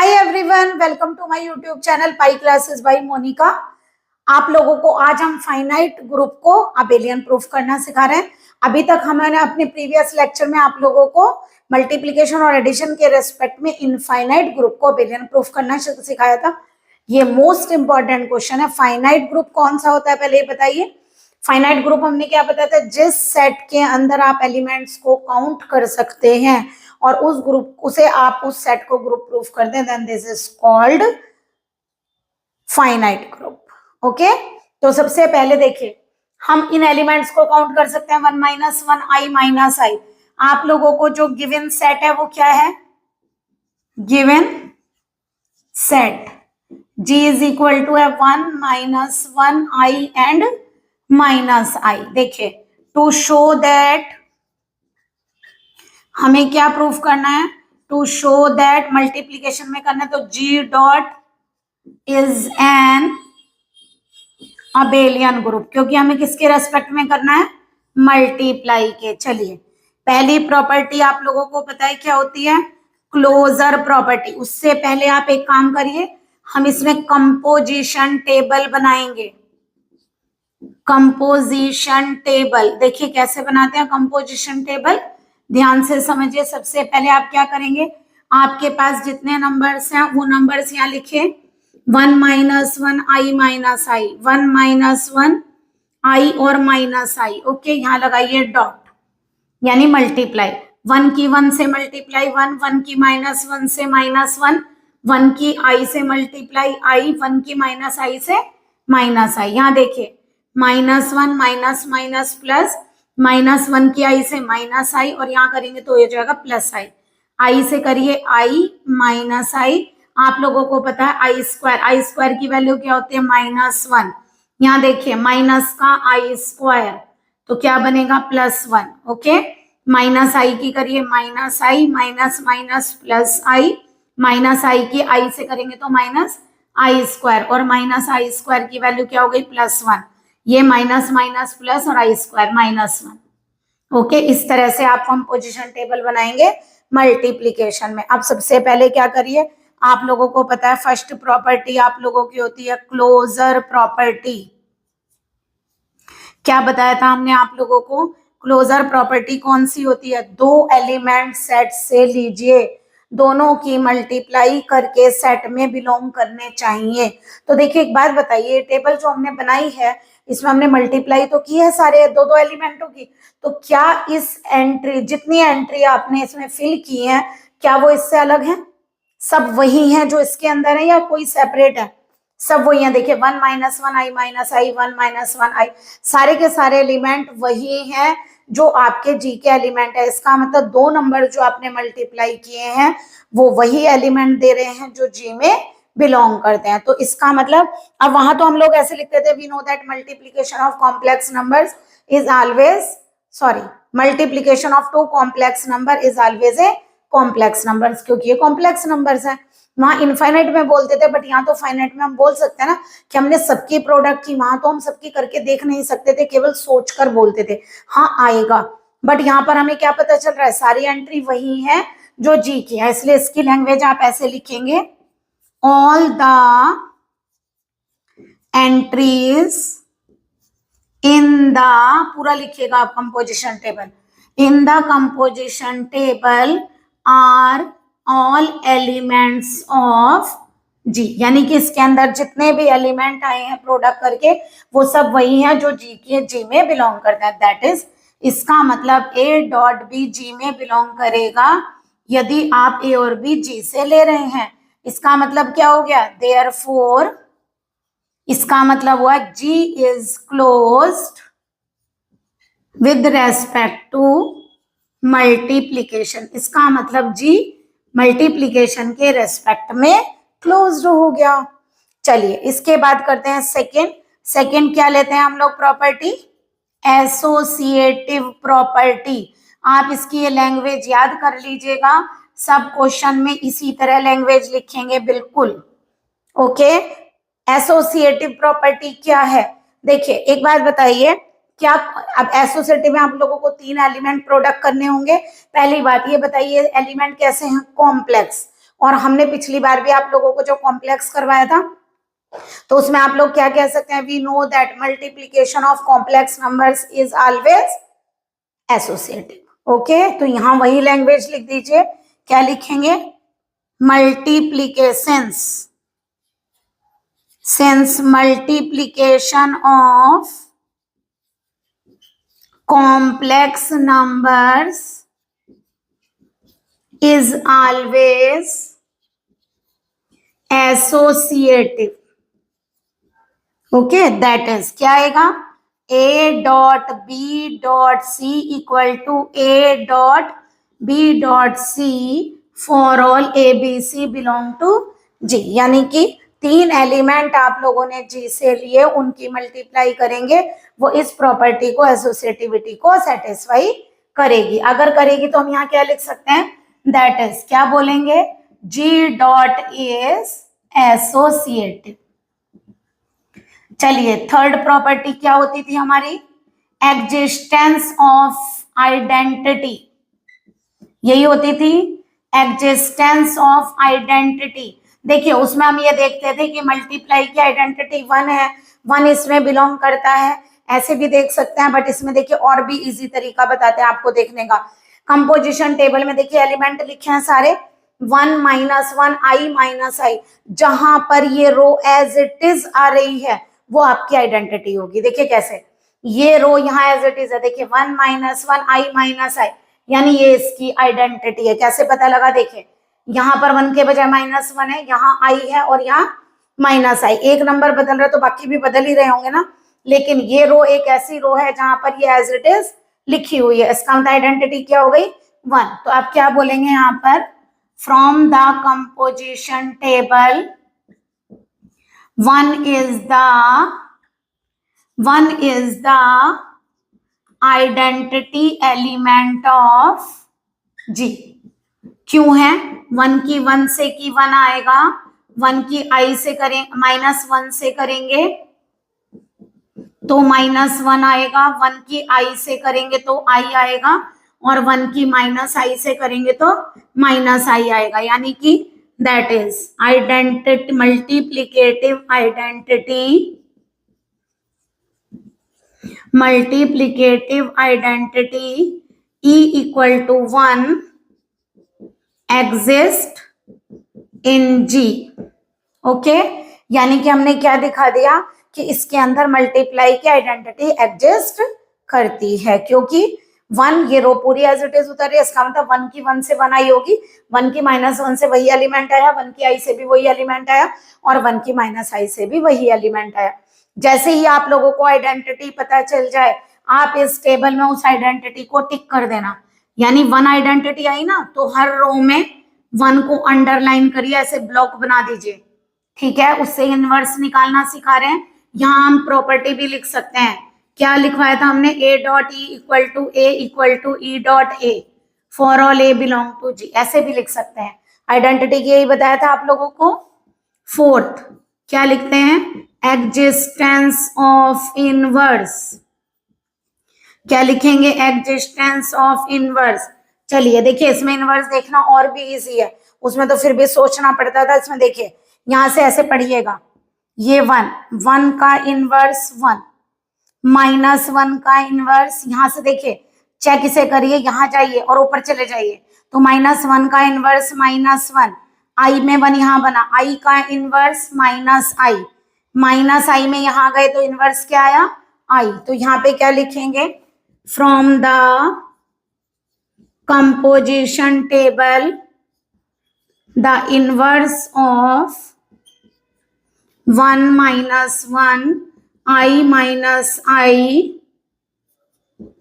Hi everyone, welcome to my YouTube channel Pi Classes by Monika. आप लोगों को आज हम फाइनाइट ग्रुप को अबेलियन प्रूफ करना सिखा रहे हैं। अभी तक हमने अपने प्रीवियस लेक्चर में आप लोगों को मल्टीप्लिकेशन और एडिशन के रेस्पेक्ट में इनफाइनाइट ग्रुप को अबेलियन प्रूफ करना सिखाया था। ये मोस्ट इंपॉर्टेंट क्वेश्चन है। फाइनाइट ग्रुप कौन सा होता है पहले ये बताइए। फाइनाइट ग्रुप हमने क्या बताया था, जिस सेट के अंदर आप एलिमेंट्स को काउंट कर सकते हैं और उस ग्रुप उसे आप उस सेट को ग्रुप प्रूफ कर दें, then this is called finite group. Okay, तो सबसे पहले देखिए हम इन एलिमेंट्स को काउंट कर सकते हैं 1 माइनस 1 i माइनस आई। आप लोगों को जो गिवन सेट है वो क्या है, given set G is equal to है 1 minus 1 i and minus i. देखिए टू शो दैट हमें क्या प्रूफ करना है, टू शो दैट मल्टीप्लीकेशन में करना है तो G dot is an abelian group, क्योंकि हमें किसके रेस्पेक्ट में करना है, मल्टीप्लाई के। चलिए पहली प्रॉपर्टी आप लोगों को पता है क्या होती है, क्लोजर प्रॉपर्टी। उससे पहले आप एक काम करिए, हम इसमें कंपोजिशन टेबल बनाएंगे। कंपोजिशन टेबल देखिए कैसे बनाते हैं कंपोजिशन टेबल, ध्यान से समझिए। सबसे पहले आप क्या करेंगे, आपके पास जितने नंबर्स हैं वो नंबर्स यहाँ लिखे, 1 minus 1 i minus I, 1 minus 1 i और माइनस आई। ओके, यहाँ लगाइए डॉट, यानी मल्टीप्लाई। 1 की 1 से मल्टीप्लाई 1, 1 की माइनस 1 से माइनस 1, 1 की i से मल्टीप्लाई i, 1 की माइनस i से माइनस आई। यहाँ देखिए minus 1 minus minus plus, minus 1 की i से माइनस आई और यहाँ करेंगे तो हो जाएगा प्लस आई। i से करिए i माइनस आई। आप लोगों को पता है आई स्क्वायर की वैल्यू क्या होती है, -1। यहाँ देखिए माइनस का आई स्क्वायर तो क्या बनेगा +1। ओके, माइनस आई की करिए माइनस आई, माइनस माइनस प्लस आई, माइनस आई की आई से करेंगे तो माइनस आई स्क्वायर और माइनस आई स्क्वायर की वैल्यू क्या हो गई +1। ये माइनस माइनस प्लस और आई स्क्वायर -1। ओके, इस तरह से आप कंपोजिशन टेबल बनाएंगे मल्टीप्लिकेशन में। अब सबसे पहले क्या करिए, आप लोगों को पता है फर्स्ट प्रॉपर्टी आप लोगों की होती है क्लोजर प्रॉपर्टी। क्या बताया था हमने आप लोगों को, क्लोजर प्रॉपर्टी कौन सी होती है, दो एलिमेंट सेट से लीजिए, दोनों की मल्टीप्लाई करके सेट में बिलोंग करने चाहिए। तो देखिए एक बात बताइए, टेबल जो हमने बनाई है इसमें हमने मल्टीप्लाई तो की है सारे दो दो एलिमेंटों की, तो क्या इस एंट्री जितनी एंट्री आपने इसमें फिल की है क्या वो इससे अलग है, सब वही है जो इसके अंदर है या कोई सेपरेट है, सब वही है। देखिए 1 minus 1 i minus I, 1 minus 1 i, सारे के सारे एलिमेंट वही हैं जो आपके जी के एलिमेंट है। इसका मतलब दो नंबर जो आपने मल्टीप्लाई किए हैं वो वही एलिमेंट दे रहे हैं जो जी में बिलोंग करते हैं। तो इसका मतलब अब वहां तो हम लोग ऐसे लिखते थे, we know that multiplication of complex numbers is always multiplication of two complex number is always a complex numbers, क्योंकि ये कॉम्प्लेक्स नंबर्स हैं। वहां इनफाइनाइट में बोलते थे बट यहाँ तो फाइनाइट में हम बोल सकते हैं ना कि हमने सबकी प्रोडक्ट की, वहां तो हम सबकी करके देख नहीं सकते थे, केवल सोचकर बोलते थे हाँ आएगा। बट यहाँ पर हमें क्या पता चल रहा है, सारी एंट्री वही है जो जी की है, इसलिए इसकी लैंग्वेज आप ऐसे लिखेंगे, all the entries in the, पूरा लिखिएगा आप composition table, in the composition table are all elements of G, यानी कि इसके अंदर जितने भी एलिमेंट आए हैं प्रोडक्ट करके वो सब वही हैं जो जी के जी में बिलोंग करते हैं। दैट इज, इसका मतलब ए डॉट बी जी में बिलोंग करेगा यदि आप ए और बी जी से ले रहे हैं। इसका मतलब क्या हो गया, देयरफॉर इसका मतलब हुआ G is closed with respect to multiplication. इसका मतलब जी मल्टीप्लीकेशन के रेस्पेक्ट में क्लोज्ड हो गया। चलिए इसके बाद करते हैं सेकेंड क्या लेते हैं हम लोग प्रॉपर्टी, एसोसिएटिव प्रॉपर्टी। आप इसकी ये लैंग्वेज याद कर लीजिएगा, सब क्वेश्चन में इसी तरह लैंग्वेज लिखेंगे बिल्कुल। ओके, एसोसिएटिव प्रॉपर्टी क्या है, देखिए एक बात बताइए, क्या अब एसोसिएटिव में आप लोगों को 3 एलिमेंट प्रोडक्ट करने होंगे। पहली बात ये बताइए एलिमेंट कैसे हैं, कॉम्प्लेक्स, और हमने पिछली बार भी आप लोगों को जो कॉम्प्लेक्स करवाया था तो उसमें आप लोग क्या कह सकते हैं, we know that multiplication of complex numbers is always associative. Okay, तो यहां वही लैंग्वेज लिख दीजिए, क्या लिखेंगे, multiplications, since multiplication of complex numbers is always associative. Okay, that is क्या आएगा, a dot b dot c equal to a dot b dot c for all a b c belong to g, यानी कि 3 element आप लोगों ने जी से लिए, उनकी मल्टीप्लाई करेंगे, वो इस प्रॉपर्टी को, एसोसिएटिविटी को सेटिस्फाई करेगी। अगर करेगी तो हम यहाँ क्या लिख सकते हैं, दैट इज क्या बोलेंगे, जी डॉट इज एसोसिएटिव। चलिए, थर्ड प्रॉपर्टी क्या होती थी हमारी, एग्जिस्टेंस ऑफ आइडेंटिटी, यही होती थी, एग्जिस्टेंस ऑफ आइडेंटिटी। देखिए उसमें हम ये देखते थे कि मल्टीप्लाई की आइडेंटिटी 1 है, 1 इसमें बिलोंग करता है, ऐसे भी देख सकते हैं, बट इसमें देखिए और भी इजी तरीका बताते हैं आपको देखने का। कंपोजिशन टेबल में देखिए एलिमेंट लिखे हैं सारे 1 माइनस 1 आई माइनस आई, जहां पर ये रो एज इट इज आ रही है वो आपकी आइडेंटिटी होगी। देखिए कैसे, ये रो यहाँ एज इट इज है, देखिए 1 माइनस 1 आई माइनस आई, यानी ये इसकी आइडेंटिटी है। कैसे पता लगा, देखिए यहाँ पर 1 के बजाय -1 है, यहाँ आई है और यहाँ माइनस आई, एक नंबर बदल रहा है तो बाकी भी बदल ही रहे होंगे ना, लेकिन ये रो एक ऐसी रो है जहां पर ये एज इट इज लिखी हुई है, इसका मतलब आइडेंटिटी क्या हो गई, 1। तो आप क्या बोलेंगे यहाँ पर, from the composition table 1 is the identity element of G। क्यों है, 1 की 1 से की 1 आएगा, 1 की आई से करें, -1 से करेंगे तो -1 आएगा, 1 की आई से करेंगे तो आई आएगा, और 1 की माइनस आई से करेंगे तो माइनस आई आएगा, यानी कि that is identity, multiplicative identity, E equal to 1 exist in G। Okay, यानी कि हमने क्या दिखा दिया कि इसके अंदर मल्टीप्लाई की आइडेंटिटी एग्जिस्ट करती है, क्योंकि 1 ये रो पूरी एज इट इज उतर रही है, इसका मतलब 1 की 1 से 1 आई होगी, 1 की -1 से वही एलिमेंट आया, 1 की आई से भी वही एलिमेंट आया, और 1 की माइनस आई से भी वही एलिमेंट आया। जैसे ही आप लोगों को आइडेंटिटी पता चल जाए, आप इस टेबल में उस आइडेंटिटी को टिक कर देना, यानी 1 आइडेंटिटी आई ना, तो हर रो में 1 को अंडरलाइन करिए, ऐसे ब्लॉक बना दीजिए, ठीक है, उससे इनवर्स निकालना सिखा रहे हैं। यहाँ हम प्रॉपर्टी भी लिख सकते हैं, क्या लिखवाया था हमने, a dot E equal to E dot A for all A belong to G, ऐसे भी लिख सकते हैं। आइडेंटिटी की यही बताया था आप लोगों को। फोर्थ क्या लिखते हैं, एग्जिस्टेंस ऑफ इनवर्स, क्या लिखेंगे, एग्जिस्टेंस ऑफ इनवर्स। चलिए देखिए, इसमें इनवर्स देखना और भी इजी है, उसमें तो फिर भी सोचना पड़ता था, इसमें देखिए यहां से ऐसे पढ़िएगा, ये 1 का इनवर्स 1, -1 का इनवर्स, यहां से देखिए चेक इसे करिए, यहां जाइए और ऊपर चले जाइए, तो -1 का इनवर्स -1, आई में 1 यहां बना, आई का इनवर्स माइनस आई में यहां गए तो इनवर्स क्या आया, आई। तो यहाँ पे क्या लिखेंगे, from the composition table the inverse of 1 minus 1 I minus I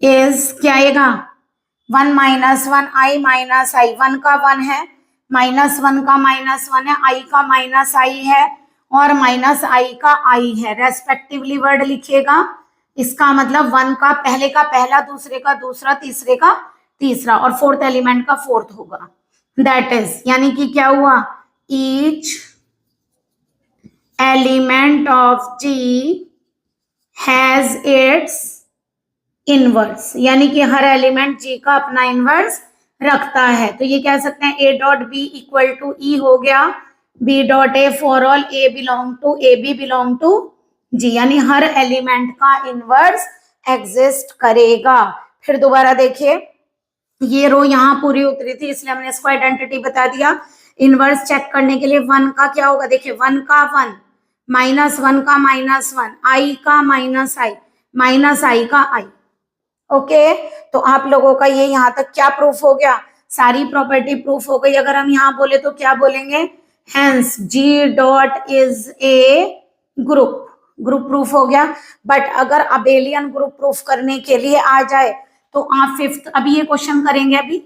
is क्या आएगा, 1 माइनस 1 आई माइनस आई, 1 का 1 है, -1 का -1 है, आई का माइनस आई है, और माइनस आई का आई है, रेस्पेक्टिवली वर्ड लिखिएगा। इसका मतलब 1 का पहले का पहला, दूसरे का दूसरा, तीसरे का तीसरा, और फोर्थ एलिमेंट का फोर्थ होगा, दैट इज, यानी कि क्या हुआ, each element of G has its inverse, यानी कि हर एलिमेंट जी का अपना इनवर्स रखता है। तो ये कह सकते हैं A dot B equal to E हो गया B dot A for all A belong to A B belong to G, यानी हर एलिमेंट का इनवर्स एग्जिस्ट करेगा। फिर दोबारा देखिए, ये रो यहाँ पूरी उतरी थी इसलिए हमने इसको आइडेंटिटी बता दिया। इनवर्स चेक करने के लिए वन का क्या होगा, देखिए वन का वन, माइनस वन का माइनस वन, आई का माइनस आई का आई। ओके, तो आप लोगों का ये यहाँ तक क्या प्रूफ हो गया, सारी प्रॉपर्टी प्रूफ हो गई। अगर हम यहाँ बोले तो क्या बोलेंगे, hence G dot is a group proof हो गया। बट अगर अबेलियन ग्रुप प्रूफ करने के लिए आ जाए तो आप फिफ्थ, अभी ये क्वेश्चन करेंगे, अभी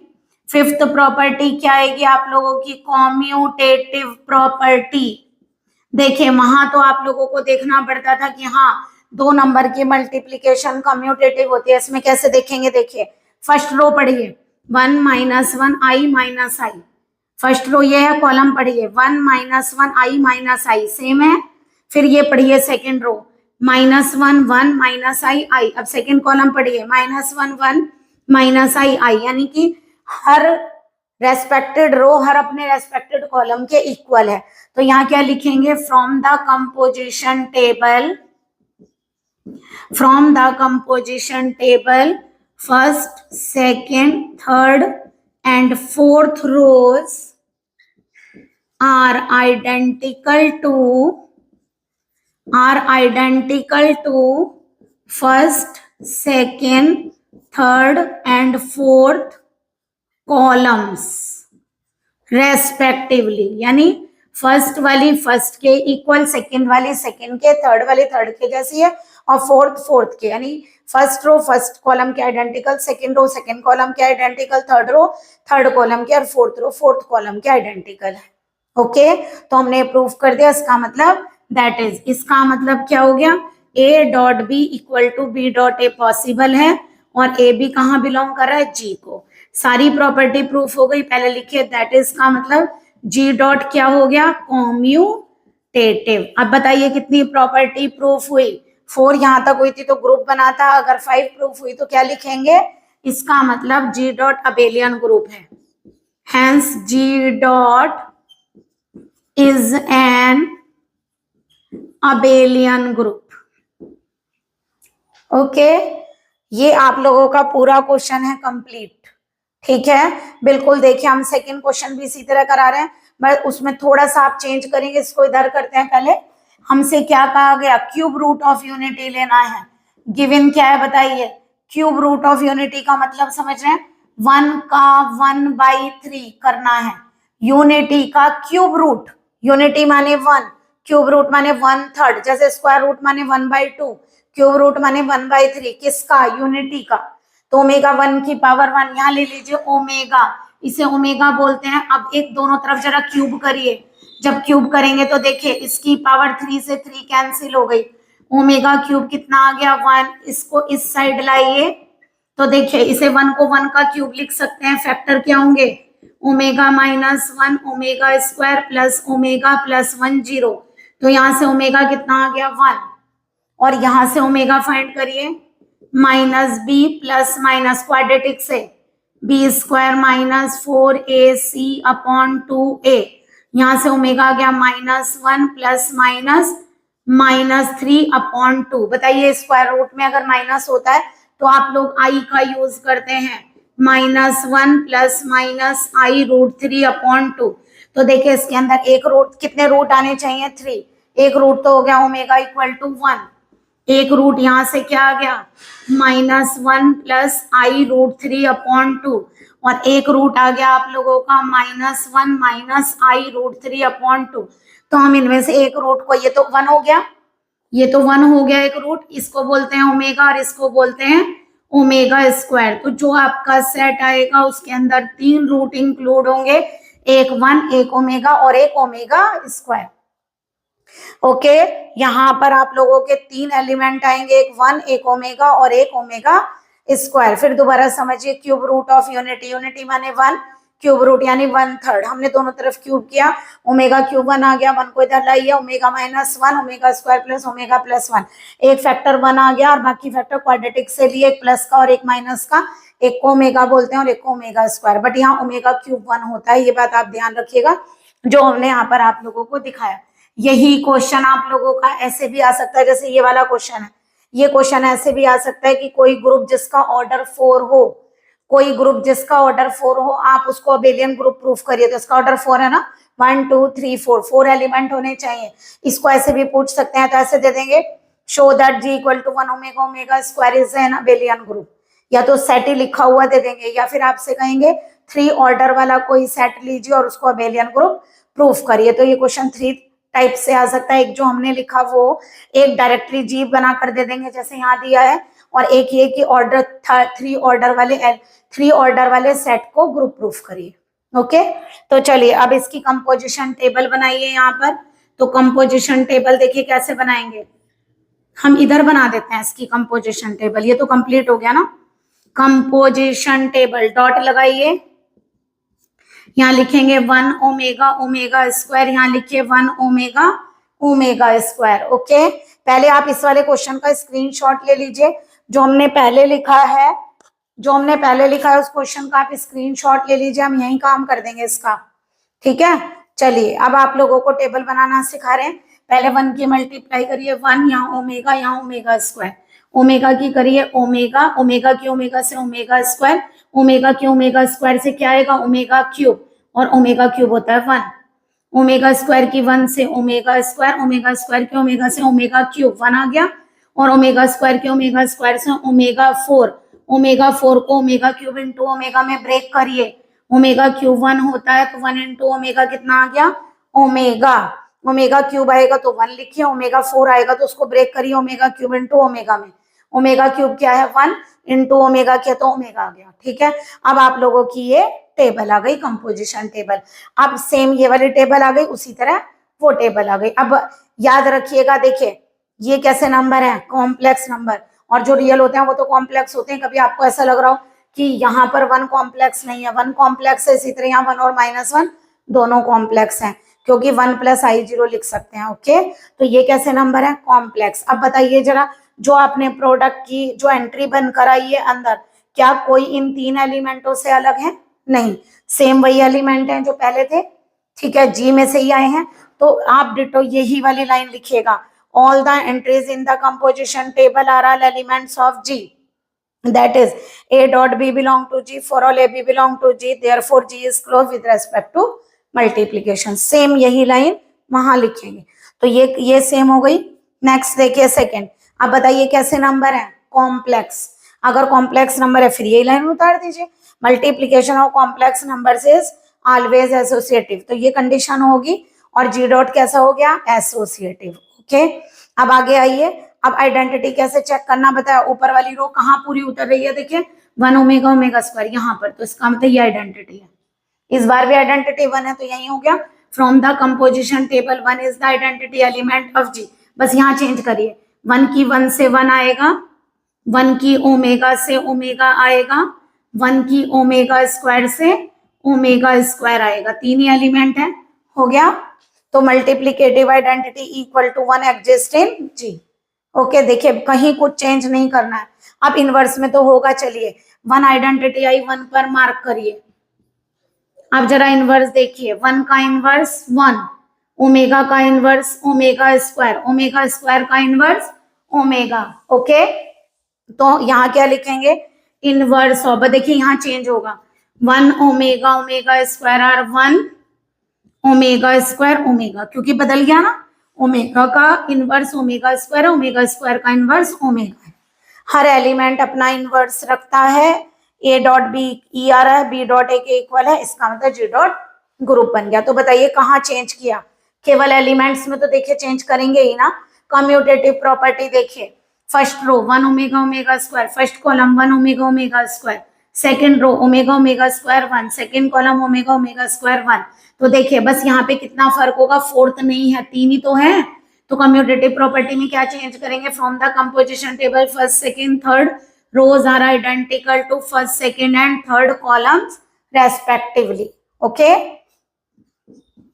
फिफ्थ प्रॉपर्टी क्या आएगी आप लोगों की, कॉम्यूटेटिव प्रॉपर्टी। देखिए वहां तो आप लोगों को देखना पड़ता था कि हाँ दो नंबर की मल्टीप्लीकेशन कम्यूटेटिव होती है, इसमें कैसे देखेंगे, देखिए फर्स्ट रो पढ़िए, one minus one I minus I, first row ये है, कॉलम पढ़िए one minus one I minus I, same है। फिर ये पढ़िए second row, minus one one minus I I. अब सेकेंड कॉलम पढ़िए minus one one minus I I, यानी कि हर रेस्पेक्टेड रो हर अपने रेस्पेक्टेड कॉलम के इक्वल है। तो यहाँ क्या लिखेंगे, from the composition table first second third and fourth rows are identical to first, second, third and fourth columns respectively। यानी फर्स्ट वाली फर्स्ट के इक्वल, सेकेंड वाली सेकेंड के, थर्ड वाली थर्ड के जैसी है, और फोर्थ के, यानी फर्स्ट रो फर्स्ट कॉलम के identical, second row second column के identical, third row third column के, और फोर्थ रो फोर्थ कॉलम के आइडेंटिकल है। ओके, तो हमने प्रूफ कर दिया। इसका मतलब दैट इज, इसका मतलब क्या हो गया, a dot B equal to B dot a possible है, और ए बी कहाँ बिलोंग कर रहा है, जी को। सारी प्रॉपर्टी प्रूफ हो गई। पहले लिखिए दैट इज का मतलब जी डॉट क्या हो गया, कॉम्यूटेटिव। अब बताइए कितनी प्रॉपर्टी प्रूफ हुई, 4 यहां तक हुई थी तो ग्रुप बनाता, अगर 5 प्रूफ हुई तो क्या लिखेंगे, इसका मतलब जी डॉट अबेलियन ग्रुप है, hence G dot is an abelian group। Okay, ये आप लोगों का पूरा क्वेश्चन है कंप्लीट, ठीक है। बिल्कुल देखिए, हम सेकंड क्वेश्चन भी इसी तरह करा रहे हैं, बस उसमें थोड़ा सा आप चेंज करेंगे। इसको इधर करते हैं। पहले हमसे क्या कहा गया, क्यूब रूट ऑफ यूनिटी लेना है। गिवन क्या है बताइए, क्यूब रूट ऑफ यूनिटी का मतलब समझ रहे हैं, 1 का 1/3 करना है। यूनिटी का क्यूब रूट, यूनिटी माने 1, क्यूब रूट माने 1/3, जैसे स्क्वायर रूट माने 1/2, क्यूब रूट माने 1/3, किसका, यूनिटी का। तो ओमेगा 1 की पावर 1, यहाँ ले लीजिए ओमेगा, इसे ओमेगा बोलते हैं। अब एक दोनों तरफ जरा क्यूब करिए, जब क्यूब करेंगे तो देखिए इसकी पावर 3 से 3 कैंसिल हो गई, ओमेगा क्यूब कितना आ गया, 1। इसको इस साइड लाइए तो देखिए इसे 1 को 1 का क्यूब लिख सकते हैं, फैक्टर क्या होंगे, omega minus 1 omega square plus omega plus 1 0। तो यहाँ से ओमेगा कितना आ गया, 1, और यहाँ से ओमेगा फाइंड करिए, minus B plus minus quadratic से B square minus 4ac upon 2a। यहाँ से ओमेगा आ गया -1 प्लस -3 अपॉन 2। बताइए स्क्वायर रूट में अगर माइनस होता है तो आप लोग आई का यूज करते हैं, -1 प्लस -i√3 अपॉन 2। तो देखिए इसके अंदर एक रूट, कितने रूट आने चाहिए, 3, एक रूट तो हो गया ओमेगा इक्वल टू 1, एक रूट यहाँ से क्या आ गया, -1 प्लस i√3 अपॉन 2, और एक रूट आ गया आप लोगों का -1 माइनस i√3 अपॉन 2। तो हम इनमें से एक रूट को, ये तो 1 हो गया, ये तो 1 हो गया एक रूट, इसको बोलते हैं ओमेगा और इसको बोलते हैं ओमेगा स्क्वायर। तो जो आपका सेट आएगा उसके अंदर 3 रूट इंक्लूड होंगे, एक 1, एक ओमेगा और एक ओमेगा स्क्वायर। ओके, यहाँ पर आप लोगों के 3 एलिमेंट आएंगे, एक 1, एक ओमेगा और एक ओमेगा स्क्वायर। फिर दोबारा समझिए, cube root of unity, unity माने 1, क्यूब रूट यानी 1/3, हमने दोनों तरफ क्यूब किया, ओमेगा क्यूब 1 आ गया, 1 को इधर लाइए, omega -1 omega square plus omega plus 1, एक फैक्टर 1 आ गया और बाकी फैक्टर क्वाड्रेटिक से लिए, एक प्लस का और एक माइनस का, एक को ओमेगा बोलते हैं और एक को ओमेगा स्क्वायर, बट यहाँ ओमेगा क्यूब 1 होता है, ये बात आप ध्यान रखिएगा जो हमने यहाँ पर आप लोगों को दिखाया। यही क्वेश्चन आप लोगों का ऐसे भी आ सकता है, जैसे ये वाला क्वेश्चन है, ये क्वेश्चन ऐसे भी आ सकता है कि कोई ग्रुप जिसका ऑर्डर 4 हो, कोई ग्रुप जिसका ऑर्डर 4 हो, आप उसको अबेलियन ग्रुप प्रूफ करिए, तो इसका ऑर्डर 4 है ना, 1 2 3 4 एलिमेंट होने चाहिए। इसको ऐसे भी पूछ सकते हैं, तो ऐसे दे देंगे show that G equal to 1 omega omega square is an abelian group, या तो सेट ही लिखा हुआ दे देंगे, या फिर आपसे कहेंगे 3 ऑर्डर वाला कोई सेट लीजिए और उसको अबेलियन ग्रुप प्रूफ करिए। तो ये क्वेश्चन 3 टाइप से आ सकता है। एक जो हमने लिखा वो एक डायरेक्टली जी बना कर दे देंगे जैसे यहाँ दिया है, और एक ये कि ऑर्डर 3 ऑर्डर वाले सेट को ग्रुप प्रूफ करिए। ओके, तो चलिए अब इसकी कंपोजिशन टेबल बनाइए यहाँ पर। तो कंपोजिशन टेबल देखिए कैसे बनाएंगे, हम इधर बना देते हैं इसकी कंपोजिशन टेबल, ये तो कंप्लीट हो गया ना। कंपोजिशन टेबल डॉट लगाइए, यहाँ लिखेंगे 1 ओमेगा ओमेगा स्क्वायर, यहाँ लिखिए 1 ओमेगा ओमेगा स्क्वायर। ओके, पहले आप इस वाले क्वेश्चन का स्क्रीनशॉट ले लीजिए, जो हमने पहले लिखा है, उस क्वेश्चन का आप स्क्रीनशॉट ले लीजिए, हम यही काम कर देंगे इसका। ठीक है, चलिए अब आप लोगों को टेबल बनाना सिखा रहे हैं। पहले 1 की मल्टीप्लाई करिए 1, यहाँ ओमेगा स्क्वायर, ओमेगा की करिए ओमेगा, ओमेगा की ओमेगा से ओमेगा स्क्वायर, ओमेगा की ओमेगा स्क्वायर से क्या आएगा ओमेगा क्यूब, और ओमेगा क्यूब होता है 1, ओमेगा स्क्वायर की 1 से ओमेगा स्क्वायर, ओमेगा स्क्वायर की ओमेगा से ओमेगा क्यूब 1 आ गया, और ओमेगा स्क्वायर की ओमेगा स्क्वायर से ओमेगा 4, ओमेगा 4 को ओमेगा क्यूब इंटू ओमेगा में ब्रेक करिए, ओमेगा क्यूब 1 होता है तो 1 इंटू ओमेगा कितना आ गया ओमेगा, ओमेगा क्यूब आएगा तो 1 लिखिए, ओमेगा 4 आएगा तो उसको ब्रेक करिए ओमेगा क्यूब इंटू ओमेगा में, ओमेगा क्यूब क्या है 1 इंटू ओमेगा किया तो ओमेगा आ गया। ठीक है, अब आप लोगों की ये टेबल आ गई कंपोजिशन टेबल। अब सेम ये वाली टेबल आ गई, उसी तरह वो टेबल आ गई। अब याद रखिएगा, देखिए ये कैसे नंबर है कॉम्प्लेक्स नंबर, और जो रियल होते हैं वो तो कॉम्प्लेक्स होते हैं। कभी आपको ऐसा लग रहा हो कि यहाँ पर 1 कॉम्प्लेक्स नहीं है, 1 कॉम्प्लेक्स है, इसी तरह यहाँ 1 और -1 दोनों कॉम्प्लेक्स हैं, क्योंकि 1 + i0 लिख सकते हैं। ओके, तो ये कैसे नंबर है कॉम्प्लेक्स। अब बताइए जरा, जो आपने प्रोडक्ट की जो एंट्री बनकर आई है अंदर, क्या कोई इन 3 एलिमेंटों से अलग है? नहीं, सेम वही एलिमेंट हैं जो पहले थे। ठीक है, जी में से ही आए हैं, तो आप डिटो यही वाली लाइन लिखिएगा, all the entries in the composition table are all elements of G, that is A dot B belong to G, for all AB belong to G, therefore G is closed with respect to multiplication। Same यही line वहां लिखेंगे, तो ये same हो गई। Next देखिए second, अब बताइए कैसे नंबर है कॉम्प्लेक्स। अगर कॉम्प्लेक्स नंबर है फिर यही लाइन उतार दीजिए, multiplication of complex numbers is always associative, तो ये कंडीशन होगी, और जी डॉट कैसा हो गया एसोसिएटिव। ओके, अब आगे आइए, अब आइडेंटिटी कैसे चेक करना बताया। ऊपर वाली रो कहाँ पूरी उतर रही है, देखिए 1 ओमेगा ओमेगा स्क्वायर यहाँ पर, तो इसका मतलब ये आइडेंटिटी है। इस बार भी आइडेंटिटी 1 है, तो यही हो गया from the composition table 1 is the identity element of G. बस यहाँ चेंज करिए, 1 की 1 से 1 आएगा, 1 की ओमेगा से ओमेगा आएगा, 1 की ओमेगा स्क्वायर से ओमेगा स्क्वायर आएगा, 3 ही एलिमेंट है, हो गया। तो multiplicative identity equal to 1 exist in G. Okay, देखिए कहीं कुछ चेंज नहीं करना है। अब इनवर्स में तो होगा, चलिए 1 आइडेंटिटी आई 1 पर मार्क करिए। अब जरा इनवर्स देखिए, 1 का इनवर्स 1, ओमेगा का इनवर्स ओमेगा स्क्वायर का इनवर्स ओमेगा। ओके, तो यहाँ क्या लिखेंगे इनवर्स ऑफ, देखिए यहाँ चेंज होगा, 1 ओमेगा ओमेगा स्क्वायर और 1 ओमेगा स्क्वायर ओमेगा, क्योंकि बदल गया ना, ओमेगा का इनवर्स ओमेगा स्क्वायर का इनवर्स ओमेगा है। हर एलिमेंट अपना इनवर्स रखता है, ए डॉट बी ई आ रहा है, बी डॉट ए के इक्वल है, इसका मतलब जी डॉट ग्रुप बन गया। तो बताइए कहाँ चेंज किया, केवल एलिमेंट्स में तो देखिए चेंज करेंगे ही ना। कम्यूटेटिव प्रॉपर्टी देखिए, first row 1 omega omega square, first column 1 omega omega square, second row omega omega square 1, second column omega omega square 1। तो देखिए बस यहाँ पे कितना फर्क होगा, 4th नहीं है, 3 ही तो है। तो कम्यूटेटिव प्रॉपर्टी में क्या चेंज करेंगे, from the composition table first second third rows are identical to first second and third columns respectively. Okay,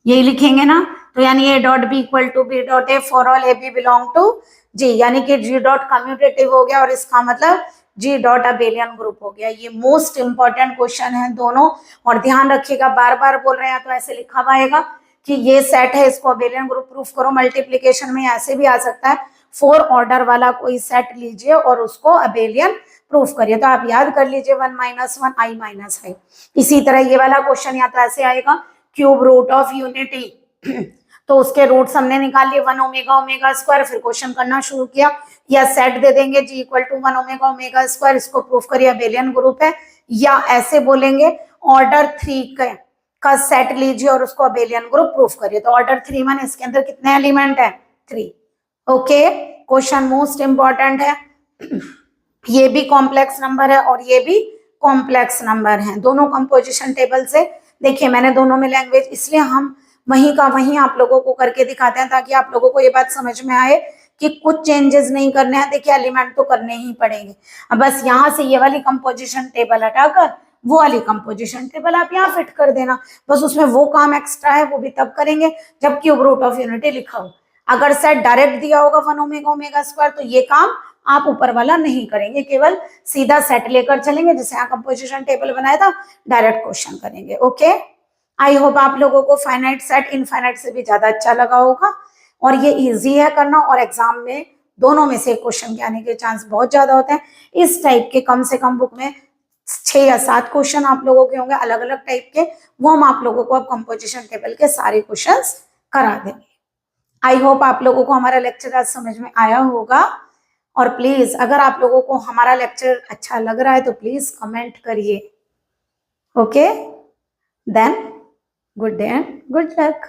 यही लिखेंगे ना, तो यानी A dot B equal to B dot A for all A B belong to G, यानी कि जी dot commutative हो गया, और इसका मतलब G डॉट अबेलियन ग्रुप हो गया। ये मोस्ट इंपॉर्टेंट क्वेश्चन है दोनों, और ध्यान रखिएगा बार बार बोल रहे हैं तो ऐसे लिखा हुआ आएगा कि ये सेट है, इसको अबेलियन ग्रुप प्रूफ करो। मल्टीप्लीकेशन में ऐसे भी आ सकता है, 4 ऑर्डर वाला कोई सेट लीजिए और उसको अबेलियन प्रूफ करिए। तो आप याद कर लीजिए 1 - 1 I - I। इसी तरह ये वाला क्वेश्चन या तो ऐसे आएगा क्यूब रूट ऑफ यूनिटी, तो उसके रूट्स हमने निकाल लिए 1 ओमेगा ओमेगा स्क्वायर, फिर क्वेश्चन करना शुरू किया। या सेट दे देंगे G = 1 ओमेगा ओमेगा स्क्वायर, इसको प्रूफ करिए अबेलियन ग्रुप है। या ऐसे बोलेंगे ऑर्डर 3 का सेट लीजिए और उसको अबेलियन ग्रुप प्रूफ करिए। तो ऑर्डर 3 माने इसके अंदर कितने एलिमेंट है? 3। ओके, क्वेश्चन मोस्ट इंपॉर्टेंट है। ये भी कॉम्प्लेक्स नंबर है और ये भी कॉम्प्लेक्स नंबर है, दोनों कंपोजिशन टेबल से। देखिए मैंने दोनों में लैंग्वेज इसलिए हम वहीं का वहीं आप लोगों को करके दिखाते हैं ताकि आप लोगों को ये बात समझ में आए कि कुछ चेंजेस नहीं करने हैं। देखिए एलिमेंट तो करने ही पड़ेंगे। अब बस यहाँ से ये वाली कंपोजिशन टेबल हटाकर वो वाली कंपोजिशन टेबल आप यहाँ फिट कर देना, बस उसमें वो काम एक्स्ट्रा है वो भी तब करेंगे जब क्यूब रूट ऑफ यूनिटी लिखा हो। अगर सेट डायरेक्ट दिया होगा 1 ओमेगा ओमेगा स्क्वायर तो ये काम आप ऊपर वाला नहीं करेंगे, केवल सीधा सेट लेकर चलेंगे जैसे यहाँ कंपोजिशन टेबल बनाया था, डायरेक्ट क्वेश्चन करेंगे। ओके, आई होप आप लोगों को फाइनाइट सेट इनफाइनाइट से भी ज्यादा अच्छा लगा होगा, और ये इजी है करना, और एग्जाम में दोनों में से क्वेश्चन के आने के चांस बहुत ज्यादा होते हैं। इस टाइप के कम से कम बुक में 6 या 7 क्वेश्चन आप लोगों के होंगे अलग अलग टाइप के, वो हम आप लोगों को अब कंपोजिशन टेबल के सारे क्वेश्चंस करा देंगे। आई होप आप लोगों को हमारा लेक्चर आज समझ में आया होगा, और प्लीज अगर आप लोगों को हमारा लेक्चर अच्छा लग रहा है तो प्लीज कमेंट करिए। Okay, then good day and good luck.